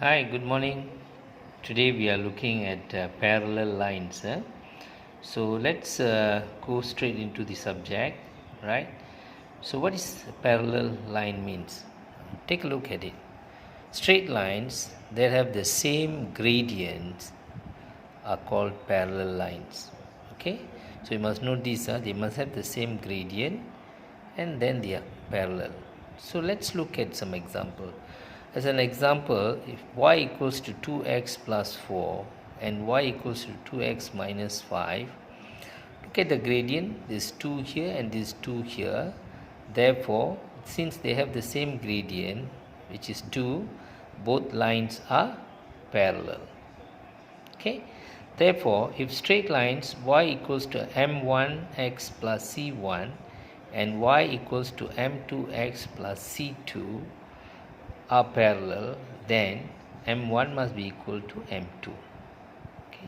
Hi, good morning. Today we are looking at parallel lines. So let's go straight into the subject, right? So what is parallel line means? Take a look at it. Straight lines that have the same gradients are called parallel lines. Okay, so you must note these. They must have the same gradient, and then they are parallel. So let's look at some example. As an example, if y equals to 2x plus 4 and y equals to 2x minus 5, look at the gradient. There's 2 here and there's 2 here. Therefore, since they have the same gradient, which is 2, both lines are parallel. Okay, therefore if straight lines y equals to m1x plus c1 and y equals to m2x plus c2 are parallel, then m1 must be equal to m2. Okay,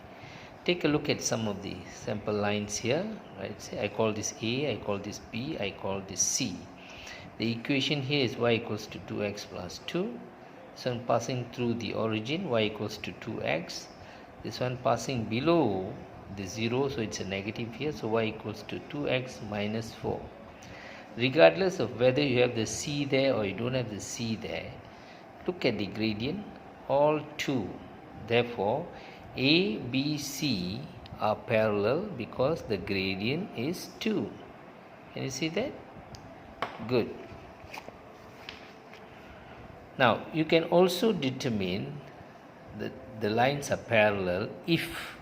take a look at some of the sample lines here, right? Say I call this a, I call this b, I call this c. The equation here is y equals to 2x plus 2. So passing through the origin, y equals to 2x. This one passing below the 0, so it's a negative here, so y equals to 2x minus 4. Regardless of whether you have the c there or you don't have the c there, look at the gradient, all 2. Therefore, a, b, c are parallel because the gradient is 2. Can you see that? Good. Now, you can also determine that the lines are parallel if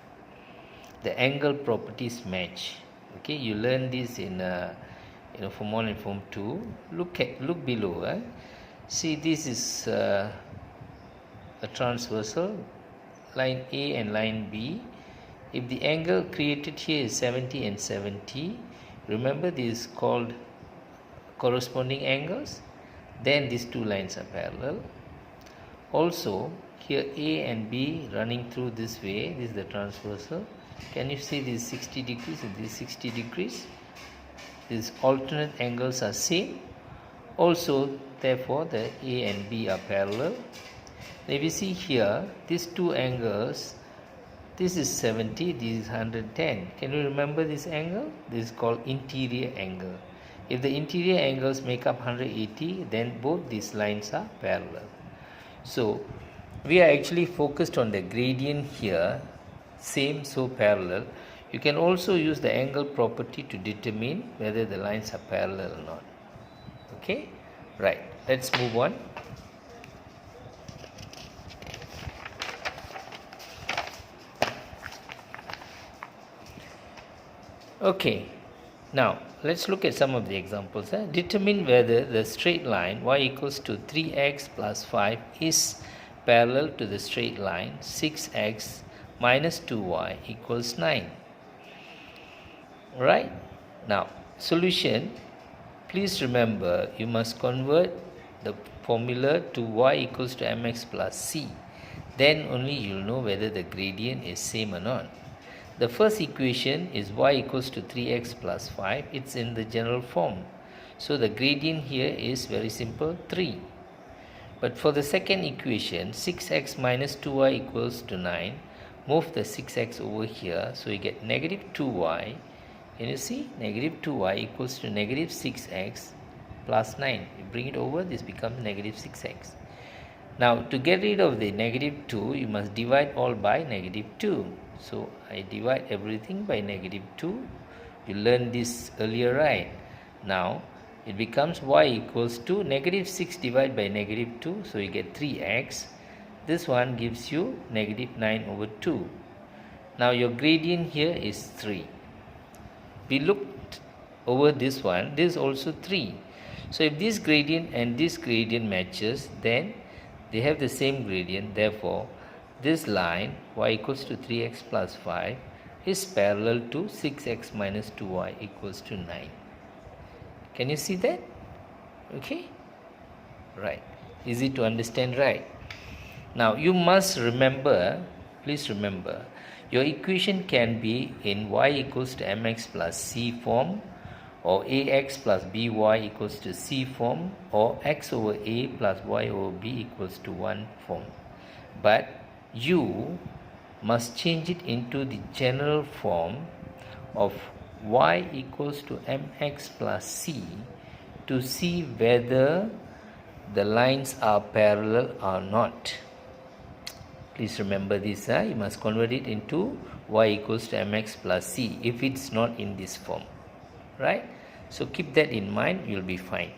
the angle properties match. Okay, you learn this in Form 1 and Form 2. Look below. See, this is a transversal line A and line B. If the angle created here is 70 and 70, remember this is called corresponding angles. Then these two lines are parallel. Also, here A and B running through this way, this is the transversal. Can you see this 60 degrees and this 60 degrees? These alternate angles are same. Also, therefore, the A and B are parallel. If you see here, these two angles, this is 70, this is 110. Can you remember this angle? This is called interior angle. If the interior angles make up 180, then both these lines are parallel. So, we are actually focused on the gradient here, same, so parallel. You can also use the angle property to determine whether the lines are parallel or not. Okay, right, let's move on. Okay, now let's look at some of the examples. Determine whether the straight line y equals to 3x plus 5 is parallel to the straight line 6x minus 2y equals 9. Right? Now, solution. Please remember, you must convert the formula to y equals to mx plus c. Then only you will know whether the gradient is same or not. The first equation is y equals to 3x plus 5. It's in the general form. So the gradient here is very simple, 3. But for the second equation, 6x minus 2y equals to 9. Move the 6x over here. So you get negative 2y. Can you see? Negative 2y equals to negative 6x plus 9. You bring it over, this becomes negative 6x. Now, to get rid of the negative 2, you must divide all by negative 2. So, I divide everything by negative 2. You learned this earlier, right? Now, it becomes y equals to negative 6 divided by negative 2. So, you get 3x. This one gives you negative 9 over 2. Now, your gradient here is 3. We looked over this one. This is also 3. So, if this gradient and this gradient matches, then they have the same gradient. Therefore, this line y equals to 3x plus 5 is parallel to 6x minus 2y equals to 9. Can you see that? Okay? Right. Easy to understand, right? Now, you must remember, please remember, your equation can be in y equals to mx plus c form, or ax plus by equals to c form, or x over a plus y over b equals to 1 form. but you must change it into the general form of y equals to mx plus c to see whether the lines are parallel or not. Please remember this, you must convert it into y equals to mx plus c if it's not in this form, right? So keep that in mind, you'll be fine.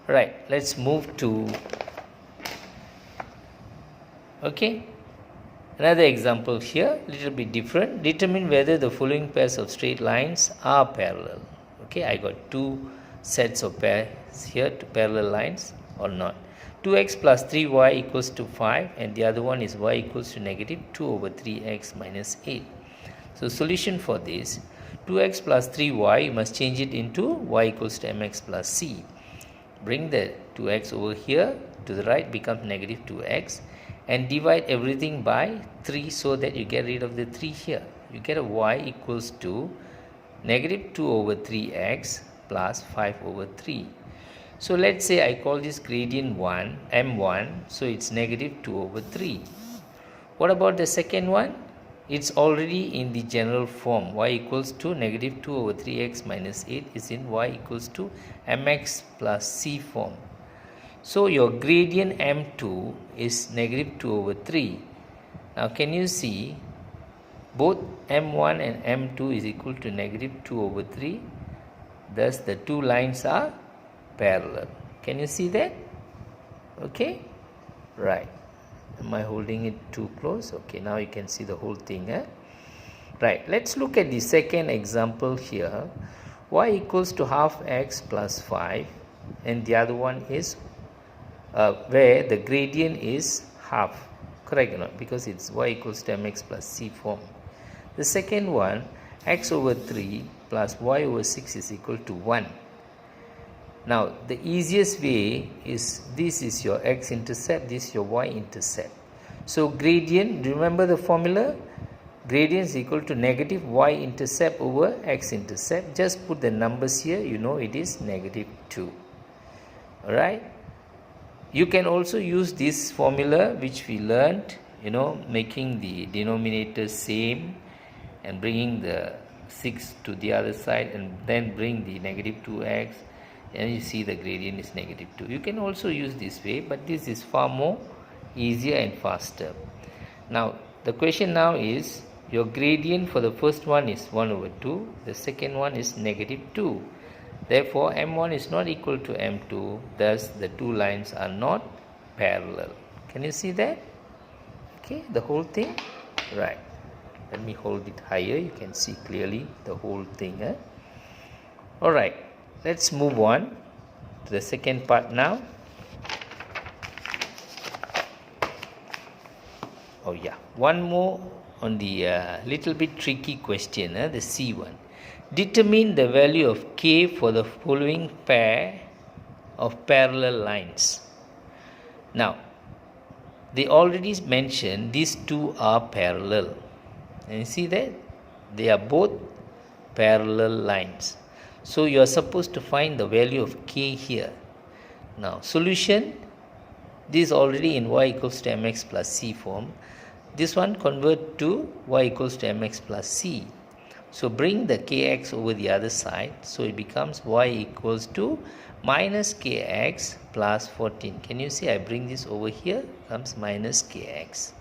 Right, let's move to another example here, little bit different. Determine whether the following pairs of straight lines are parallel. I got two sets of pairs here, two parallel lines or not. 2x plus 3y equals to 5, and the other one is y equals to negative 2 over 3x minus 8. So solution for this, 2x plus 3y, you must change it into y equals to mx plus c. Bring the 2x over here to the right, becomes negative 2x, and divide everything by 3 so that you get rid of the 3 here. You get a y equals to negative 2 over 3x plus 5 over 3. So let's say I call this gradient 1, m1, so it's negative 2 over 3. What about the second one? It's already in the general form. Y equals to negative 2 over 3x minus 8 is in y equals to mx plus c form. So your gradient m2 is negative 2 over 3. Now can you see both m1 and m2 is equal to negative 2 over 3. Thus the two lines are parallel. Can you see that? Right. Am I holding it too close? Now you can see the whole thing. Right, let's look at the second example here. Y equals to half x plus 5, and the other one is where the gradient is half. Correct or not? Because it's y equals to mx plus c form. The second one, x over 3 plus y over 6 is equal to 1. Now the easiest way is, this is your x-intercept, this is your y-intercept. So gradient, remember the formula? Gradient is equal to negative y-intercept over x-intercept. Just put the numbers here, you know it is negative 2. Alright? You can also use this formula which we learned, making the denominator same and bringing the 6 to the other side, and then bring the negative 2x, and you see the gradient is negative 2. You can also use this way, but this is far more easier and faster. Now the question now is, your gradient for the first one is 1 over 2, the second one is negative 2. Therefore m1 is not equal to m2, thus the two lines are not parallel. Can you see that? The whole thing? Right. Let me hold it higher, you can see clearly the whole thing. Alright, let's move on to the second part now. One more on the little bit tricky question, the C one. Determine the value of k for the following pair of parallel lines. Now, they already mentioned these two are parallel. And you see that? They are both parallel lines. So you are supposed to find the value of k here. Now, solution, this is already in y equals to mx plus c form. This one convert to y equals to mx plus c. So bring the kx over the other side. So it becomes y equals to minus kx plus 14. Can you see I bring this over here? Comes minus kx.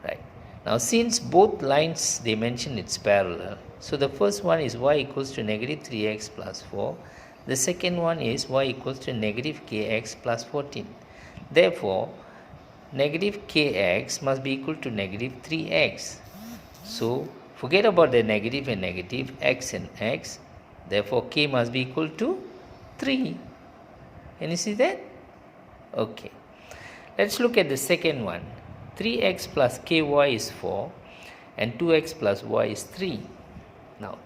Right. Now since both lines they mention it's parallel. So the first one is y equals to negative 3x plus 4. The second one is y equals to negative kx plus 14. Therefore, negative kx must be equal to negative 3x. So forget about the negative and negative, x and x. Therefore, k must be equal to 3. Can you see that? Okay. Let's look at the second one. 3x plus ky is 4 and 2x plus y is 3. Now,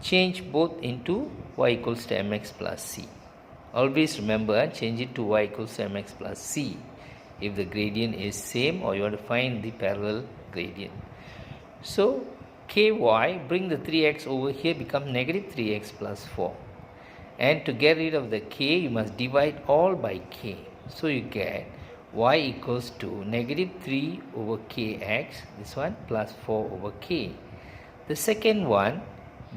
change both into y equals to mx plus c. Always remember, change it to y equals to mx plus c if the gradient is same or you want to find the parallel gradient. So, ky, bring the 3x over here, become negative 3x plus 4. And to get rid of the k, you must divide all by k. So, you get y equals to negative 3 over kx, this one, plus 4 over k. The second one,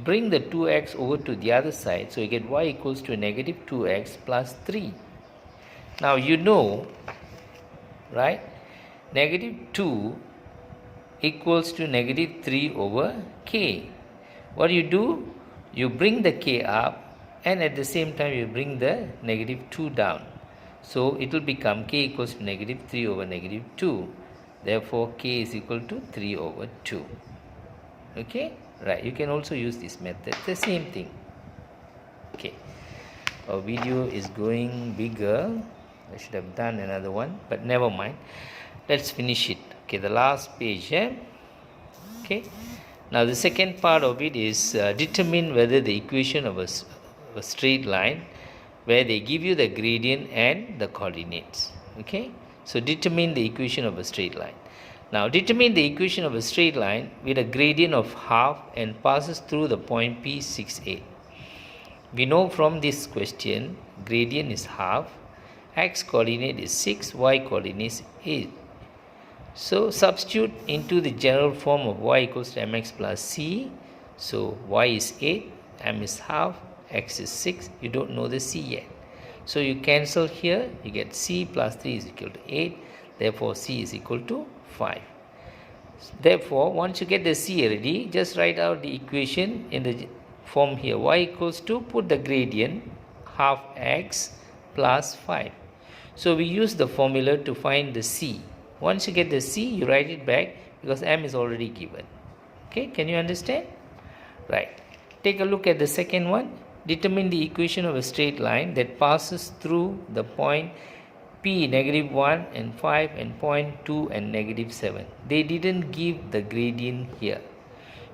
bring the 2x over to the other side, so you get y equals to negative 2x plus 3. Now you know, right, negative 2 equals to negative 3 over k. What do? You bring the k up, and at the same time you bring the negative 2 down. So it will become k equals to negative 3 over negative 2. Therefore, k is equal to 3 over 2. Okay? Right. You can also use this method. It's the same thing. Okay. Our video is going bigger. I should have done another one, but never mind. Let's finish it. Okay, the last page. Okay. Now the second part of it is determine whether the equation of a straight line, where they give you the gradient and the coordinates. Okay. So determine the equation of a straight line. Now determine the equation of a straight line with a gradient of half and passes through the point P 6, 8. We know from this question gradient is half, x coordinate is 6, y coordinate is 8. So substitute into the general form of y equals to mx plus c. So y is 8, m is half, x is 6. You don't know the c yet. So you cancel here, you get c plus 3 is equal to 8. Therefore c is equal to 5. Therefore, once you get the c already, just write out the equation in the form here. Y equals to, put the gradient, half x plus 5. So we use the formula to find the c. Once you get the c, you write it back because m is already given. Okay, can you understand? Right. Take a look at the second one. Determine the equation of a straight line that passes through the point P negative 1 and 5 and point 2 and negative 7. They didn't give the gradient here.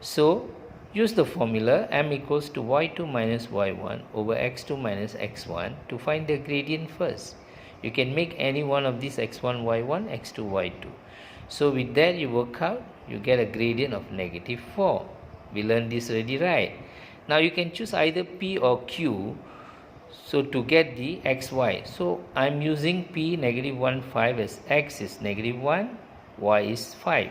So use the formula m equals to y2 minus y1 over x2 minus x1 to find the gradient first. You can make any one of these x1, y1, x2, y2. So with that you work out, you get a gradient of negative 4. We learned this already, right? Now you can choose either P or Q, so to get the xy. So I'm using P negative 1, 5 as x is negative 1, y is 5.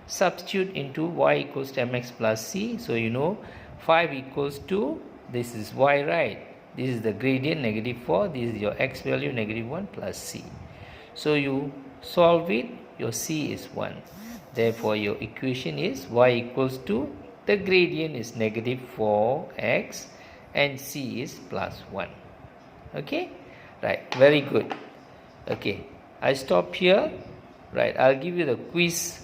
Substitute into y equals to mx plus c. So you know 5 equals to, this is y, right? This is the gradient, negative 4. This is your x value, negative 1 plus c. So you solve it, your c is 1. Therefore, your equation is y equals to, the gradient is negative 4x and c is plus 1. Okay? Right. Very good. Okay. I stop here. Right. I'll give you the quiz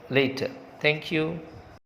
later. Thank you.